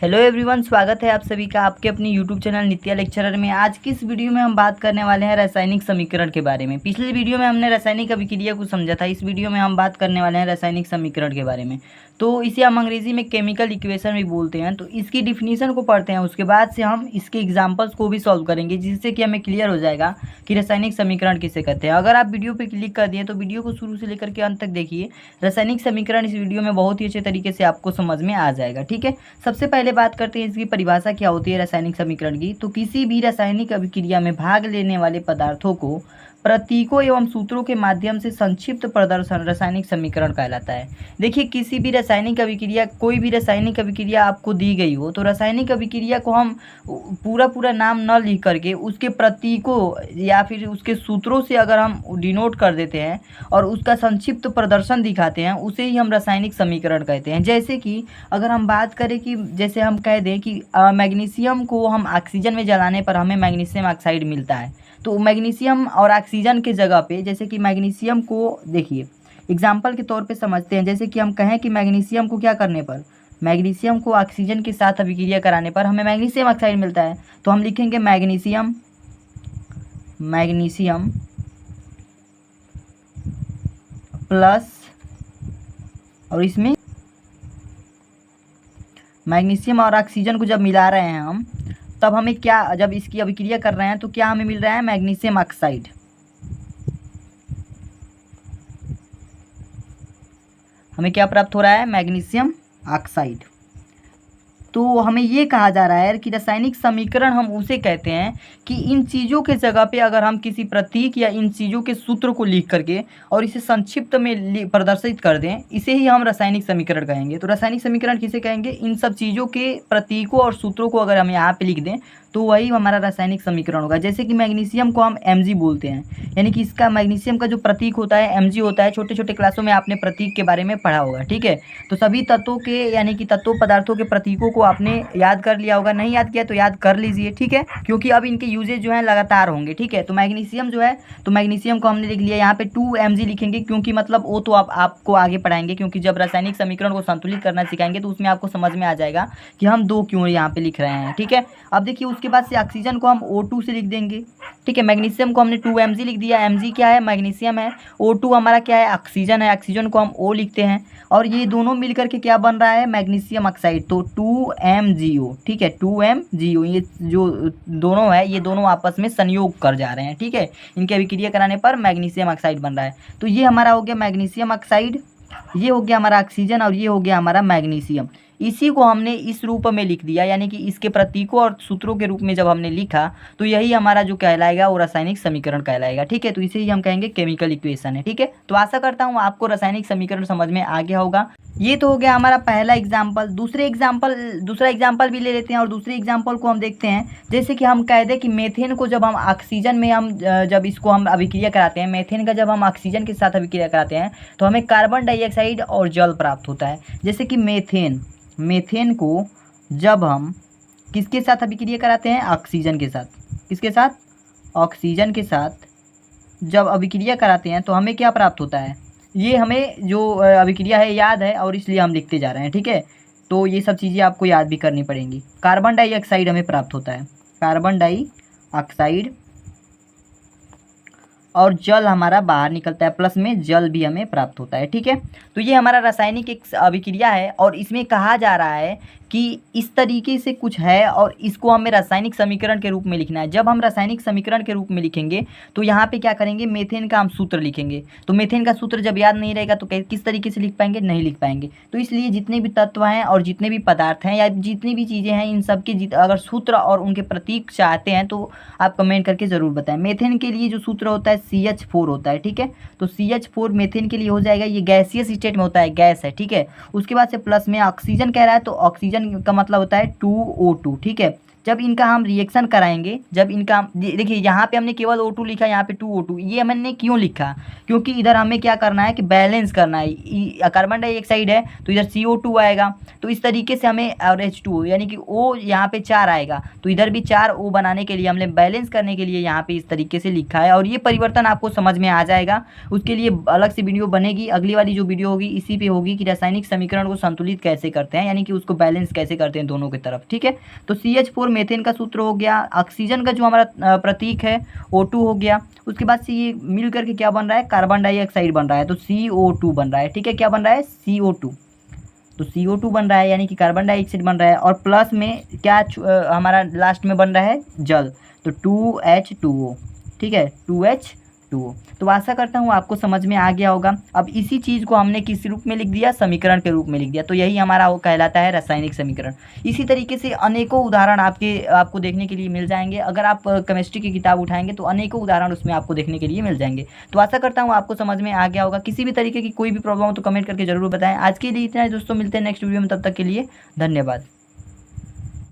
Hello everyone, स्वागत है आप सभी का आपके अपने यूट्यूब चैनल नित्या लेक्चरर में। आज की इस वीडियो में हम बात करने वाले हैं रासायनिक समीकरण के बारे में। पिछले वीडियो में हमने रासायनिक अभिक्रिया को समझा था। इस वीडियो में हम बात करने वाले हैं रासायनिक समीकरण के बारे में। तो इसे हम अंग्रेजी में केमिकल इक्वेशन भी बोलते हैं। तो इसकी डिफिनीशन को पढ़ते हैं, उसके बाद से हम इसके एग्जाम्पल्स को भी सॉल्व करेंगे, जिससे कि हमें क्लियर हो जाएगा कि रासायनिक समीकरण किसे कहते हैं। अगर आप वीडियो पर क्लिक कर दिए तो वीडियो को शुरू से लेकर के अंत तक देखिए। रासायनिक समीकरण इस वीडियो में बहुत ही अच्छे तरीके से आपको समझ में आ जाएगा। ठीक है, सबसे पहले बात करते हैं इसकी परिभाषा क्या होती है रासायनिक समीकरण की। तो किसी भी रासायनिक अभिक्रिया में भाग लेने वाले पदार्थों को प्रतीकों एवं सूत्रों के माध्यम से संक्षिप्त प्रदर्शन रासायनिक समीकरण कहलाता है। देखिए, किसी भी रासायनिक अभिक्रिया, कोई भी रासायनिक अभिक्रिया आपको दी गई हो तो रासायनिक अभिक्रिया को हम पूरा नाम न लिख करके उसके प्रतीकों या फिर उसके सूत्रों से अगर हम डिनोट कर देते हैं और उसका संक्षिप्त प्रदर्शन दिखाते हैं, उसे ही हम रासायनिक समीकरण कहते हैं। जैसे कि अगर हम बात करें कि जैसे हम कह दें कि मैग्नीशियम को हम ऑक्सीजन में जलाने पर हमें मैग्नीशियम ऑक्साइड मिलता है। तो मैग्नीशियम और ऑक्सीजन के जगह पे, जैसे कि मैग्नीशियम को देखिए एग्जाम्पल के तौर पे समझते हैं। जैसे कि हम कहें कि मैग्नीशियम को क्या करने पर, मैग्नीशियम को ऑक्सीजन के साथ अभिक्रिया कराने पर हमें मैग्नीशियम ऑक्साइड मिलता है। तो हम लिखेंगे मैग्नीशियम प्लस, और इसमें मैग्नीशियम और ऑक्सीजन को जब मिला रहे हैं हम, तब हमें क्या, जब इसकी अभिक्रिया कर रहे हैं तो क्या हमें मिल रहा है, मैग्नीशियम ऑक्साइड। हमें क्या प्राप्त हो रहा है, मैग्नीशियम ऑक्साइड। तो हमें ये कहा जा रहा है कि रासायनिक समीकरण हम उसे कहते हैं कि इन चीज़ों के जगह पे अगर हम किसी प्रतीक या इन चीज़ों के सूत्र को लिख करके और इसे संक्षिप्त में प्रदर्शित कर दें, इसे ही हम रासायनिक समीकरण कहेंगे। तो रासायनिक समीकरण किसे कहेंगे, इन सब चीज़ों के प्रतीकों और सूत्रों को अगर हम यहाँ पे लिख दें तो वही हमारा रासायनिक समीकरण होगा। जैसे कि मैग्नीशियम को हम Mg बोलते हैं, यानी कि इसका मैग्नीशियम का जो प्रतीक होता है Mg होता है। छोटे छोटे क्लासों में आपने प्रतीक के बारे में पढ़ा होगा। ठीक है, तो सभी तत्वों के, यानी कि तत्वों पदार्थों के प्रतीकों को आपने याद कर लिया होगा। नहीं याद किया तो याद कर लीजिए। ठीक है, क्योंकि अब इनके यूजेज जो है लगातार होंगे। ठीक है, तो मैग्नीशियम जो है, तो मैग्नीशियम को हमने लिख लिया। यहाँ पे 2Mg लिखेंगे, क्योंकि मतलब वो तो आपको आगे पढ़ाएंगे, क्योंकि जब रासायनिक समीकरण को संतुलित करना सिखाएंगे तो उसमें आपको समझ में आ जाएगा कि हम दो क्यों यहाँ पे लिख रहे हैं। ठीक है, अब देखिए उसके बाद से ऑक्सीजन को हम O2 से लिख देंगे। ठीक है, मैग्नीशियम को हमने 2Mg लिख दिया। Mg क्या है, मैग्नीशियम है। O2 हमारा क्या है, ऑक्सीजन है। ऑक्सीजन को हम O लिखते हैं, और ये दोनों मिलकर के क्या बन रहा है, मैग्नीशियम ऑक्साइड। तो 2MgO। ठीक है, 2MgO, ये जो दोनों है, ये दोनों आपस में संयोग कर जा रहे हैं। ठीक है, इनके अभिक्रिया कराने पर मैग्नीशियम ऑक्साइड बन रहा है। तो ये हमारा हो गया मैग्नीशियम ऑक्साइड, ये हो गया हमारा ऑक्सीजन, और ये हो गया हमारा मैग्नीशियम। इसी को हमने इस रूप में लिख दिया, यानी कि इसके प्रतीकों और सूत्रों के रूप में जब हमने लिखा तो यही हमारा जो कहलाएगा वो रासायनिक समीकरण कहलाएगा। ठीक है, तो इसे ही हम कहेंगे केमिकल इक्वेशन है। ठीक है, तो आशा करता हूँ आपको रासायनिक समीकरण समझ में आ गया होगा। ये तो हो गया हमारा पहला एग्जाम्पल। दूसरा एग्जाम्पल भी ले लेते हैं, और दूसरे एग्जाम्पल को हम देखते हैं। जैसे कि हम कह दें कि मेथेन को जब हम ऑक्सीजन में जब इसको हम अभिक्रिया कराते हैं, मेथेन का जब हम ऑक्सीजन के साथ अभिक्रिया कराते हैं तो हमें कार्बन डाइऑक्साइड और जल प्राप्त होता है। जैसे कि मेथेन को जब हम किसके साथ अभिक्रिया कराते हैं, ऑक्सीजन के साथ, किसके साथ, ऑक्सीजन के साथ जब अभिक्रिया कराते हैं तो हमें क्या प्राप्त होता है, ये हमें जो अभिक्रिया है याद है, और इसलिए हम लिखते जा रहे हैं। ठीक है, तो ये सब चीज़ें आपको याद भी करनी पड़ेंगी। कार्बन डाइऑक्साइड हमें प्राप्त होता है, कार्बन डाइऑक्साइड, और जल हमारा बाहर निकलता है, प्लस में जल भी हमें प्राप्त होता है। ठीक है, तो ये हमारा रासायनिक एक अभिक्रिया है, और इसमें कहा जा रहा है कि इस तरीके से कुछ है और इसको हमें रासायनिक समीकरण के रूप में लिखना है। जब हम रासायनिक समीकरण के रूप में लिखेंगे तो यहाँ पे क्या करेंगे, मेथेन का हम सूत्र लिखेंगे। तो मेथेन का सूत्र जब याद नहीं रहेगा तो किस तरीके से लिख पाएंगे, नहीं लिख पाएंगे। तो इसलिए जितने भी तत्व हैं और जितने भी पदार्थ हैं या जितनी भी चीज़ें हैं, इन सब के अगर सूत्र और उनके प्रतीक चाहते हैं तो आप कमेंट करके ज़रूर बताएं। मेथेन के लिए जो सूत्र होता है CH4 होता है। ठीक है, तो CH4 मेथेन के लिए हो जाएगा, ये गैसियस स्टेट में होता है, गैस है। ठीक है, उसके बाद से प्लस में ऑक्सीजन कह रहा है, तो ऑक्सीजन का मतलब होता है 2O2। ठीक है, जब इनका हम रिएक्शन कराएंगे, जब इनका देखिए यहाँ पे हमने केवल O2 लिखा, यहाँ पे 2O2, ये हमने क्यों लिखा, क्योंकि इधर हमें क्या करना है कि बैलेंस करना है। कार्बन डाइऑक्साइड है तो इधर CO2 आएगा, तो इस तरीके से हमें, और H2O यानी कि O यहाँ पे 4 आएगा, तो इधर भी 4 O बनाने के लिए, हमने बैलेंस करने के लिए यहाँ पे इस तरीके से लिखा है। और ये परिवर्तन आपको समझ में आ जाएगा, उसके लिए अलग से वीडियो बनेगी। अगली वाली जो वीडियो होगी इसी पे होगी कि रासायनिक समीकरण को संतुलित कैसे करते हैं, यानी कि उसको बैलेंस कैसे करते हैं दोनों की तरफ, ठीक है। तो CH4 मीथेन का सूत्र हो गया, ऑक्सीजन का जो हमारा प्रतीक है O2 हो गया। उसके बाद से ये मिल करके क्या बन रहा है, कार्बन डाइऑक्साइड बन रहा है, तो CO2 बन रहा है, ठीक है। क्या बन रहा है, CO2, तो CO2 बन रहा है यानी कि कार्बन डाइऑक्साइड बन रहा है। और प्लस में क्या हमारा लास्ट में बन रहा है, जल, तो 2H2O, ठीक है, 2H2O। तो आशा करता हूँ आपको समझ में आ गया होगा। अब इसी चीज़ को हमने किस रूप में लिख दिया, समीकरण के रूप में लिख दिया, तो यही हमारा वो कहलाता है रासायनिक समीकरण। इसी तरीके से अनेकों उदाहरण आपको देखने के लिए मिल जाएंगे। अगर आप केमिस्ट्री की किताब उठाएंगे तो अनेकों उदाहरण उसमें आपको देखने के लिए मिल जाएंगे। तो आशा करता हूँ आपको समझ में आ गया होगा। किसी भी तरीके की कोई भी प्रॉब्लम हो तो कमेंट करके जरूर बताएं। आज के लिए इतना है दोस्तों, मिलते हैं नेक्स्ट वीडियो में, तब तक के लिए धन्यवाद।